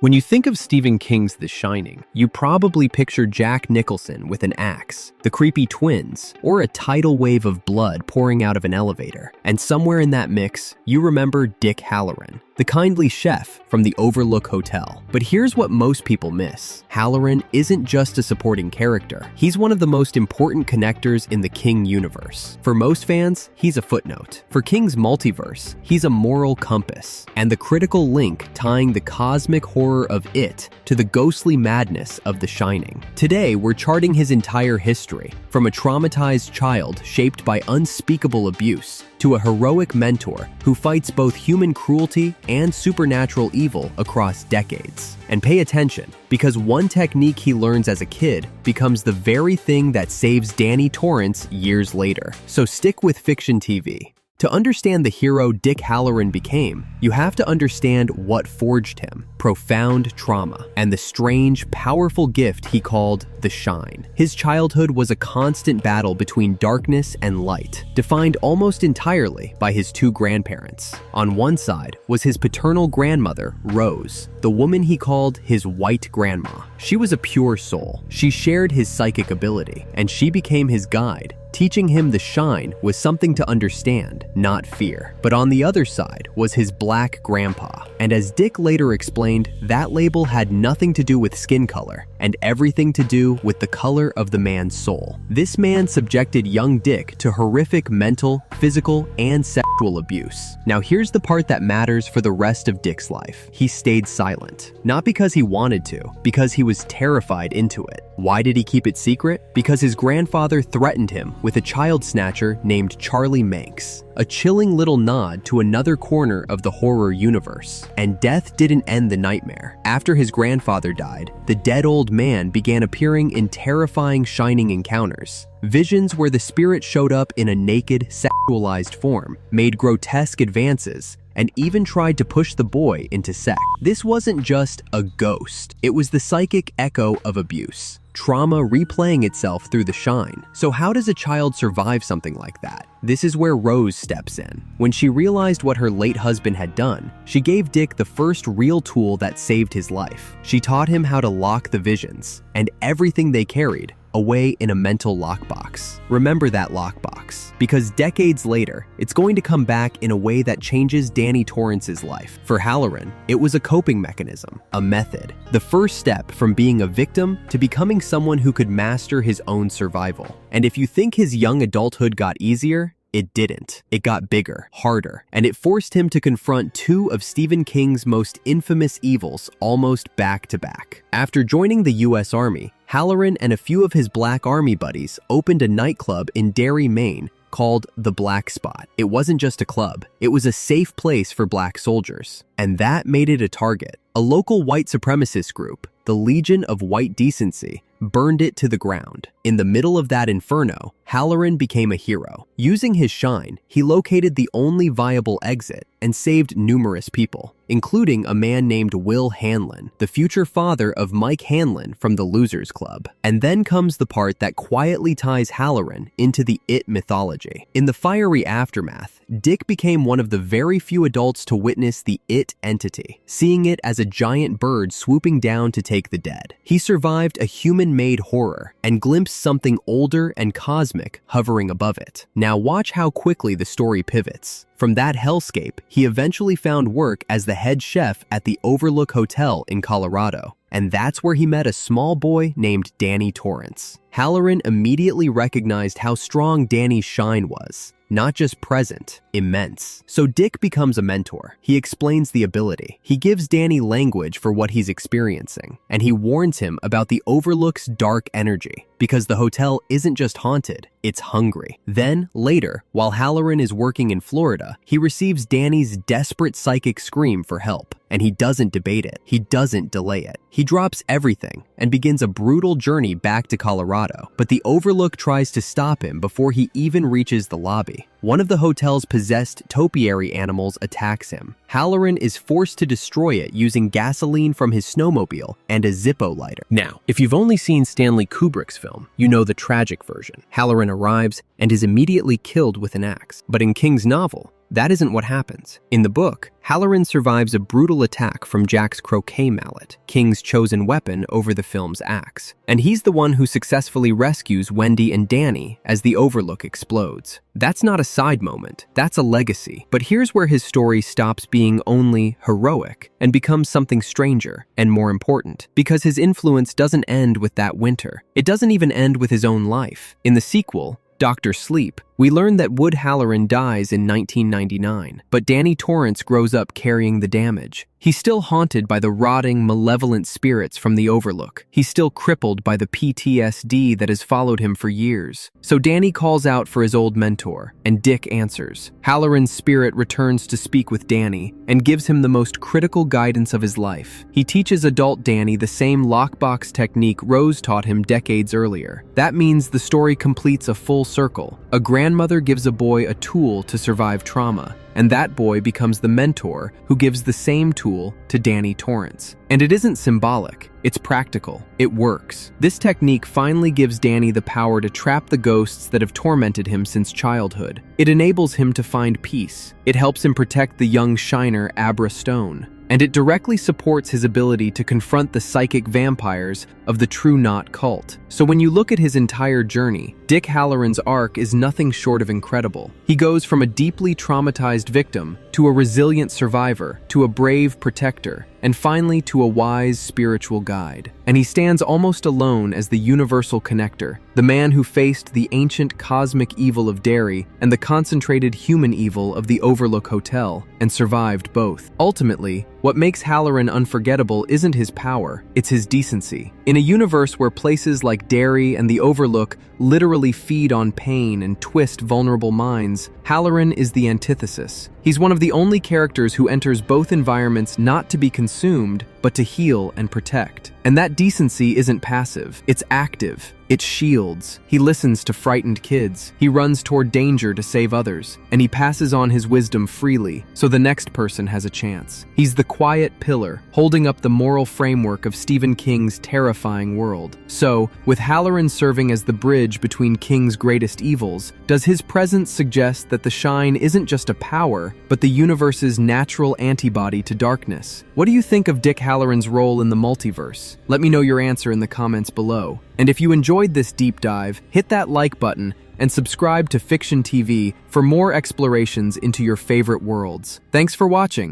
When you think of Stephen King's The Shining, you probably picture Jack Nicholson with an axe, the creepy twins, or a tidal wave of blood pouring out of an elevator. And somewhere in that mix, you remember Dick Hallorann, the kindly chef from the Overlook Hotel. But here's what most people miss. Hallorann isn't just a supporting character. He's one of the most important connectors in the King universe. For most fans, he's a footnote. For King's multiverse, he's a moral compass, and the critical link tying the cosmic horror of It to the ghostly madness of The Shining. Today, we're charting his entire history, from a traumatized child shaped by unspeakable abuse to a heroic mentor who fights both human cruelty and supernatural evil across decades. And pay attention, because one technique he learns as a kid becomes the very thing that saves Danny Torrance years later. So stick with Fiction TV. To understand the hero Dick Hallorann became, you have to understand what forged him: profound trauma, and the strange, powerful gift he called the Shine. His childhood was a constant battle between darkness and light, defined almost entirely by his two grandparents. On one side was his paternal grandmother, Rose, the woman he called his white grandma. She was a pure soul. She shared his psychic ability, and she became his guide, teaching him the Shine was something to understand, not fear. But on the other side was his black grandpa. And as Dick later explained, that label had nothing to do with skin color and everything to do with the color of the man's soul. This man subjected young Dick to horrific mental, physical, and sexual abuse. Now here's the part that matters for the rest of Dick's life. He stayed silent. Not because he wanted to, because he was terrified into it. Why did he keep it secret? Because his grandfather threatened him with a child snatcher named Charlie Manx, a chilling little nod to another corner of the horror universe. And death didn't end the nightmare. After his grandfather died, the dead old man began appearing in terrifying Shining encounters. Visions where the spirit showed up in a naked, sexualized form, made grotesque advances, and even tried to push the boy into sex. This wasn't just a ghost. It was the psychic echo of abuse, trauma replaying itself through the Shine. So how does a child survive something like that? This is where Rose steps in. When she realized what her late husband had done, she gave Dick the first real tool that saved his life. She taught him how to lock the visions and everything they carried away in a mental lockbox. Remember that lockbox, because decades later, it's going to come back in a way that changes Danny Torrance's life. For Hallorann, it was a coping mechanism, a method, the first step from being a victim to becoming someone who could master his own survival. And if you think his young adulthood got easier, it didn't. It got bigger, harder, and it forced him to confront two of Stephen King's most infamous evils almost back to back. After joining the US Army, Hallorann and a few of his Black Army buddies opened a nightclub in Derry, Maine, called the Black Spot. It wasn't just a club, it was a safe place for black soldiers. And that made it a target. A local white supremacist group, the Legion of White Decency, burned it to the ground. In the middle of that inferno, Hallorann became a hero. Using his Shine, he located the only viable exit and saved numerous people, including a man named Will Hanlon, the future father of Mike Hanlon from the Losers Club. And then comes the part that quietly ties Hallorann into the It mythology. In the fiery aftermath, Dick became one of the very few adults to witness the It entity, seeing it as a giant bird swooping down to take the dead. He survived a human-made horror and glimpsed something older and cosmic hovering above it. Now watch how quickly the story pivots. From that hellscape, he eventually found work as the head chef at the Overlook Hotel in Colorado. And that's where he met a small boy named Danny Torrance. Hallorann immediately recognized how strong Danny's Shine was. Not just present, immense. So Dick becomes a mentor. He explains the ability. He gives Danny language for what he's experiencing. And he warns him about the Overlook's dark energy, because the hotel isn't just haunted, it's hungry. Then, later, while Hallorann is working in Florida, he receives Danny's desperate psychic scream for help. And he doesn't debate it. He doesn't delay it. He drops everything and begins a brutal journey back to Colorado. But the Overlook tries to stop him before he even reaches the lobby. One of the hotel's possessed topiary animals attacks him. Hallorann is forced to destroy it using gasoline from his snowmobile and a Zippo lighter. Now, if you've only seen Stanley Kubrick's film, you know the tragic version. Hallorann arrives and is immediately killed with an axe. But in King's novel, That isn't what happens. In the book, Hallorann survives a brutal attack from Jack's croquet mallet, King's chosen weapon over the film's axe. And he's the one who successfully rescues Wendy and Danny as the Overlook explodes. That's not a side moment, that's a legacy. But here's where his story stops being only heroic and becomes something stranger and more important, because his influence doesn't end with that winter. It doesn't even end with his own life. In the sequel, Dr. Sleep, we learn that Wood Hallorann dies in 1999, but Danny Torrance grows up carrying the damage. He's still haunted by the rotting, malevolent spirits from the Overlook. He's still crippled by the PTSD that has followed him for years. So Danny calls out for his old mentor, and Dick answers. Hallorann's spirit returns to speak with Danny and gives him the most critical guidance of his life. He teaches adult Danny the same lockbox technique Rose taught him decades earlier. That means the story completes a full circle. A grandmother gives a boy a tool to survive trauma, and that boy becomes the mentor who gives the same tool to Danny Torrance. And it isn't symbolic, it's practical. It works. This technique finally gives Danny the power to trap the ghosts that have tormented him since childhood. It enables him to find peace. It helps him protect the young shiner Abra Stone. And it directly supports his ability to confront the psychic vampires of the True Knot cult. So when you look at his entire journey, Dick Hallorann's arc is nothing short of incredible. He goes from a deeply traumatized victim to a resilient survivor, to a brave protector, and finally to a wise spiritual guide. And he stands almost alone as the universal connector, the man who faced the ancient cosmic evil of Derry and the concentrated human evil of the Overlook Hotel, and survived both. Ultimately, what makes Hallorann unforgettable isn't his power, it's his decency. In a universe where places like Derry and the Overlook literally feed on pain and twist vulnerable minds, Hallorann is the antithesis. He's one of the only characters who enters both environments not to be consumed, but to heal and protect. And that decency isn't passive, it's active. It shields. He listens to frightened kids. He runs toward danger to save others. And he passes on his wisdom freely, so the next person has a chance. He's the quiet pillar, holding up the moral framework of Stephen King's terrifying world. So, with Hallorann serving as the bridge between King's greatest evils, does his presence suggest that the Shine isn't just a power, but the universe's natural antibody to darkness? What do you think of Dick Hallorann's role in the multiverse? Let me know your answer in the comments below. And if you enjoyed this deep dive, hit that like button and subscribe to Fiction TV for more explorations into your favorite worlds. Thanks for watching.